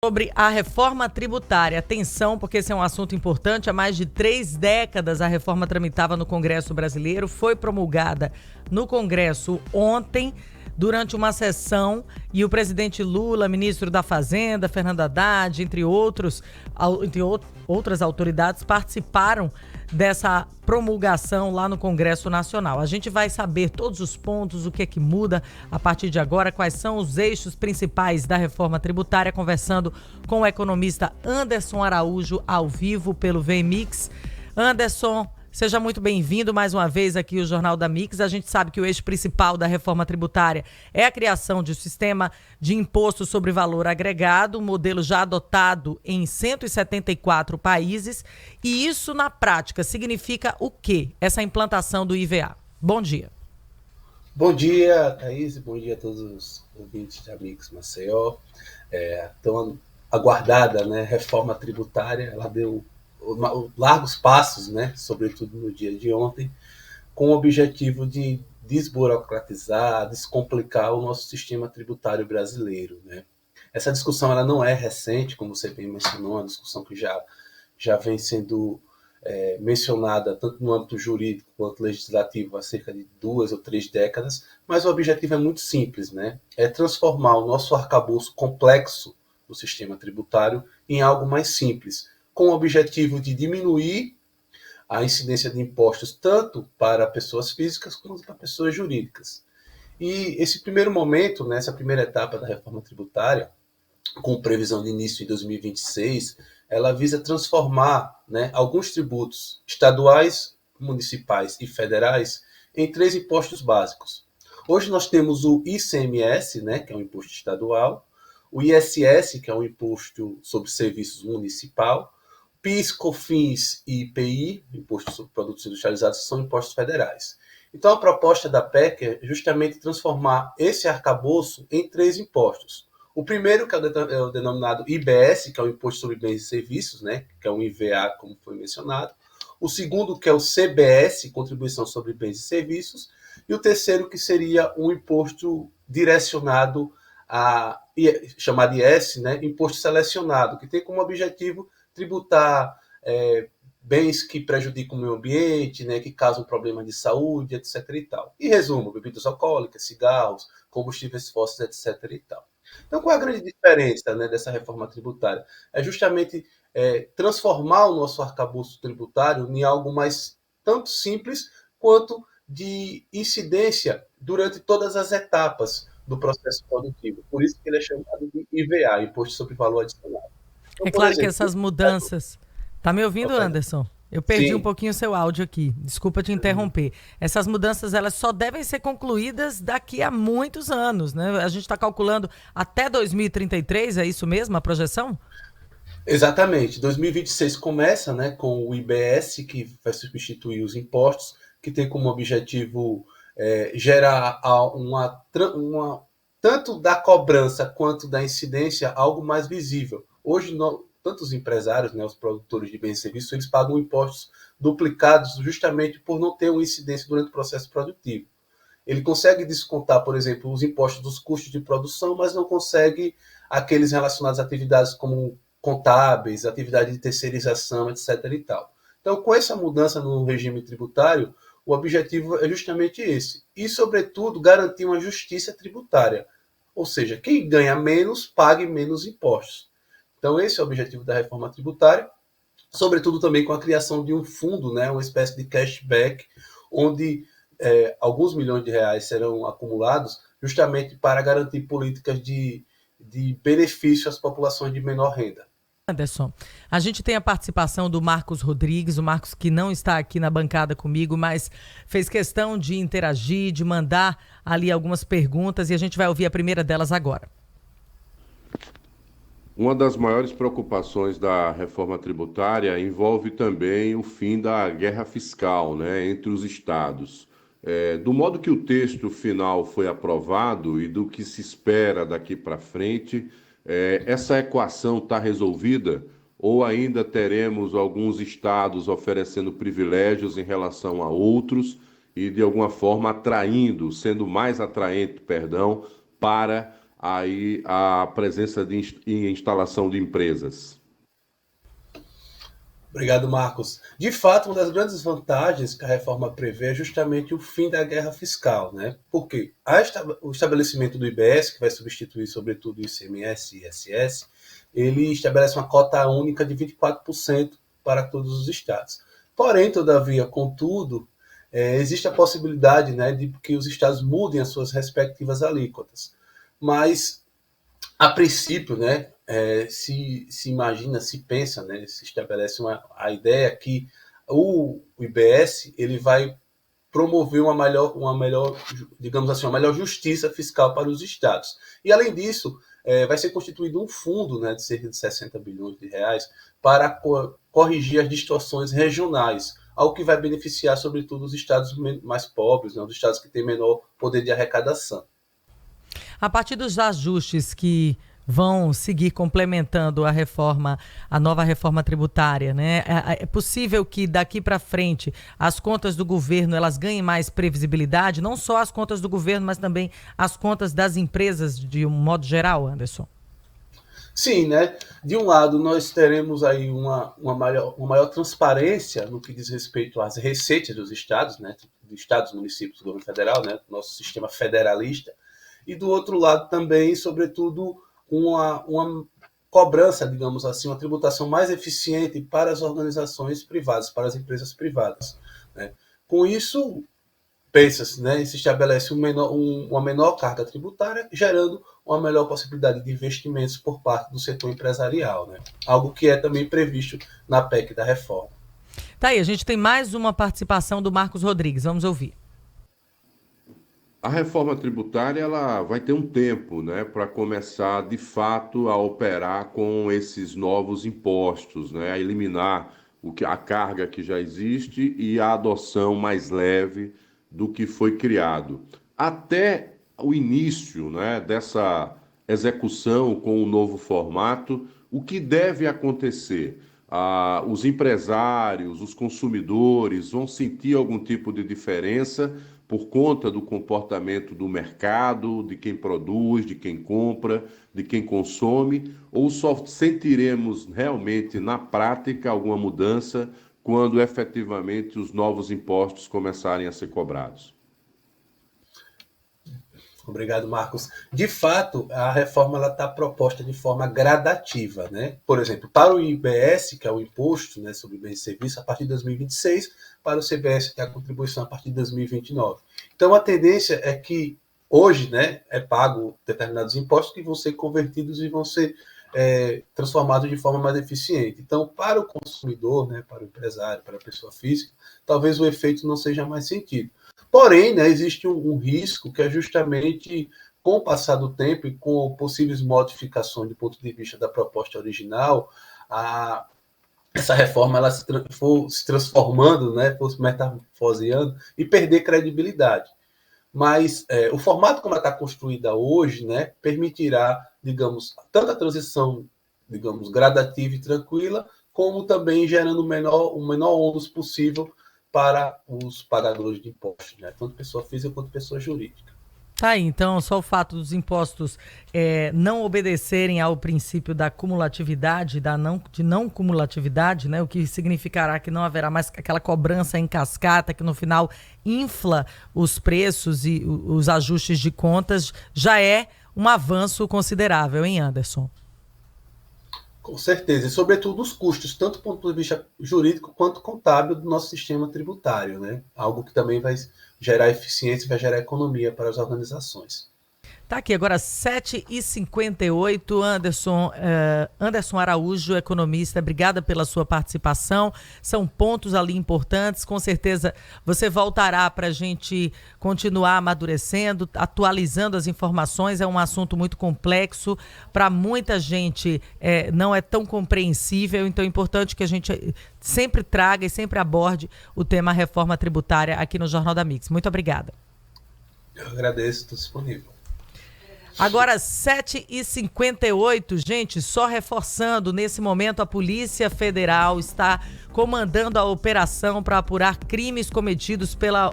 Sobre a reforma tributária. Atenção, porque esse é um assunto importante. Há mais de 3 décadas a reforma tramitava no Congresso brasileiro. Foi promulgada no Congresso ontem, durante uma sessão, e o presidente Lula, ministro da Fazenda, Fernando Haddad, entre outras autoridades, participaram dessa promulgação lá no Congresso Nacional. A gente vai saber todos os pontos, o que é que muda a partir de agora, quais são os eixos principais da reforma tributária, conversando com o economista Anderson Araújo, ao vivo pelo VMix. Anderson, seja muito bem-vindo mais uma vez aqui ao Jornal da Mix. A gente sabe que o eixo principal da reforma tributária é a criação de um sistema de imposto sobre valor agregado, um modelo já adotado em 174 países. E isso, na prática, significa o quê? Essa implantação do IVA. Bom dia. Bom dia, Thaís. Bom dia a todos os ouvintes da Mix Maceió. Tão aguardada, né, reforma tributária, ela deu largos passos, né, sobretudo no dia de ontem, com o objetivo de desburocratizar, descomplicar o nosso sistema tributário brasileiro, né. Essa discussão ela não é recente, como você bem mencionou, uma discussão que já vem sendo mencionada tanto no âmbito jurídico quanto legislativo há cerca de 2 ou 3 décadas, mas o objetivo é muito simples, né? É transformar o nosso arcabouço complexo do sistema tributário em algo mais simples, com o objetivo de diminuir a incidência de impostos tanto para pessoas físicas quanto para pessoas jurídicas. E esse primeiro momento, nessa primeira etapa da reforma tributária, com previsão de início em 2026, ela visa transformar, né, alguns tributos estaduais, municipais e federais em 3 impostos básicos. Hoje nós temos o ICMS, né, que é um imposto estadual, o ISS, que é um imposto sobre serviços municipal, PIS, COFINS e IPI, Imposto sobre Produtos Industrializados, são impostos federais. Então a proposta da PEC é justamente transformar esse arcabouço em 3 impostos. O primeiro, que é o denominado IBS, que é o Imposto sobre Bens e Serviços, né, que é um IVA, como foi mencionado. O segundo, que é o CBS, Contribuição sobre Bens e Serviços. E o terceiro, que seria um imposto direcionado chamado IS, né, Imposto Selecionado, que tem como objetivo tributar bens que prejudicam o meio ambiente, né, que causam problemas de saúde, etc. e tal. E resumo, bebidas alcoólicas, cigarros, combustíveis fósseis, etc. e tal. Então, qual é a grande diferença, né, dessa reforma tributária? É justamente transformar o nosso arcabouço tributário em algo mais tanto simples quanto de incidência durante todas as etapas do processo produtivo. Por isso que ele é chamado de IVA, Imposto sobre Valor Adicionado. Então, É claro que essas mudanças... Tá me ouvindo, Anderson? Eu perdi um pouquinho o seu áudio aqui. Desculpa te interromper. Essas mudanças, elas só devem ser concluídas daqui a muitos anos, né? A gente está calculando até 2033, é isso mesmo, a projeção? Exatamente. 2026 começa, né, com o IBS, que vai substituir os impostos, que tem como objetivo gerar tanto da cobrança quanto da incidência algo mais visível. Hoje, tanto os empresários, né, os produtores de bens e serviços, eles pagam impostos duplicados justamente por não ter uma incidência durante o processo produtivo. Ele consegue descontar, por exemplo, os impostos dos custos de produção, mas não consegue aqueles relacionados a atividades como contábeis, atividade de terceirização, etc. e tal. Então, com essa mudança no regime tributário, o objetivo é justamente esse. E, sobretudo, garantir uma justiça tributária. Ou seja, quem ganha menos, pague menos impostos. Então, esse é o objetivo da reforma tributária, sobretudo também com a criação de um fundo, né, uma espécie de cashback, onde alguns milhões de reais serão acumulados justamente para garantir políticas de benefício às populações de menor renda. Anderson, a gente tem a participação do Marcos Rodrigues, o Marcos que não está aqui na bancada comigo, mas fez questão de interagir, de mandar ali algumas perguntas e a gente vai ouvir a primeira delas agora. Uma das maiores preocupações da reforma tributária envolve também o fim da guerra fiscal, né, entre os estados. Do modo que o texto final foi aprovado e do que se espera daqui para frente, essa equação está resolvida ou ainda teremos alguns estados oferecendo privilégios em relação a outros e, de alguma forma, sendo mais atraente, para aí a presença e instalação de empresas? Obrigado, Marcos. De fato, uma das grandes vantagens que a reforma prevê é justamente o fim da guerra fiscal, né? Porque o estabelecimento do IBS, que vai substituir, sobretudo, o ICMS e ISS, ele estabelece uma cota única de 24% para todos os estados. Porém, todavia, contudo, existe a possibilidade, né, de que os estados mudem as suas respectivas alíquotas. Mas, a princípio, né, se imagina, se pensa, né, se estabelece a ideia que o IBS ele vai promover uma melhor, digamos assim, uma melhor justiça fiscal para os estados. E, além disso, vai ser constituído um fundo, né, de cerca de 60 bilhões de reais para corrigir as distorções regionais, algo que vai beneficiar, sobretudo, os estados mais pobres, né, os estados que têm menor poder de arrecadação. A partir dos ajustes que vão seguir complementando a nova reforma tributária, né? É possível que daqui para frente as contas do governo elas ganhem mais previsibilidade, não só as contas do governo, mas também as contas das empresas de um modo geral, Anderson? Sim, né? De um lado, nós teremos aí uma maior transparência no que diz respeito às receitas dos estados, né? Dos estados, municípios, do governo federal, né? Nosso sistema federalista. E do outro lado também, sobretudo, uma cobrança, digamos assim, uma tributação mais eficiente para as organizações privadas, para as empresas privadas, né? Com isso, pensa-se, né, se estabelece uma menor carga tributária, gerando uma melhor possibilidade de investimentos por parte do setor empresarial, né? Algo que é também previsto na PEC da reforma. Tá aí, a gente tem mais uma participação do Marcos Rodrigues, vamos ouvir. A reforma tributária ela vai ter um tempo, né, para começar de fato a operar com esses novos impostos, né, a eliminar a carga que já existe e a adoção mais leve do que foi criado. Até o início, né, dessa execução com o novo formato, o que deve acontecer? Os empresários, os consumidores vão sentir algum tipo de diferença por conta do comportamento do mercado, de quem produz, de quem compra, de quem consome, ou só sentiremos realmente na prática alguma mudança quando efetivamente os novos impostos começarem a ser cobrados? Obrigado, Marcos. De fato, a reforma está proposta de forma gradativa, né? Por exemplo, para o IBS, que é o Imposto, né, sobre Bens e Serviços, a partir de 2026, para o CBS, que é a contribuição a partir de 2029. Então, a tendência é que hoje, né, é pago determinados impostos que vão ser convertidos e vão ser transformados de forma mais eficiente. Então, para o consumidor, né, para o empresário, para a pessoa física, talvez o efeito não seja mais sentido. Porém, né, existe um risco que é justamente com o passar do tempo e com possíveis modificações do ponto de vista da proposta original, essa reforma ela for se transformando, né, for se metamorfoseando e perder credibilidade. Mas o formato como ela está construída hoje, né, permitirá, digamos, tanto a transição, digamos, gradativa e tranquila, como também gerando o menor ônus possível para os pagadores de impostos, né? Tanto pessoa física quanto pessoa jurídica. Tá aí, então, só o fato dos impostos não obedecerem ao princípio da cumulatividade, de não cumulatividade, né? O que significará que não haverá mais aquela cobrança em cascata que no final infla os preços e os ajustes de contas, já é um avanço considerável, hein, Anderson? Com certeza, e sobretudo os custos, tanto do ponto de vista jurídico quanto contábil do nosso sistema tributário, né? Algo que também vai gerar eficiência e vai gerar economia para as organizações. Tá aqui agora 7h58, Anderson Araújo, economista, obrigada pela sua participação. São pontos ali importantes, com certeza você voltará para a gente continuar amadurecendo, atualizando as informações. É um assunto muito complexo, para muita gente não é tão compreensível, então é importante que a gente sempre traga e sempre aborde o tema reforma tributária aqui no Jornal da Mix. Muito obrigada. Eu agradeço, estou disponível. Agora, 7h58, gente, só reforçando, nesse momento a Polícia Federal está comandando a operação para apurar crimes cometidos pela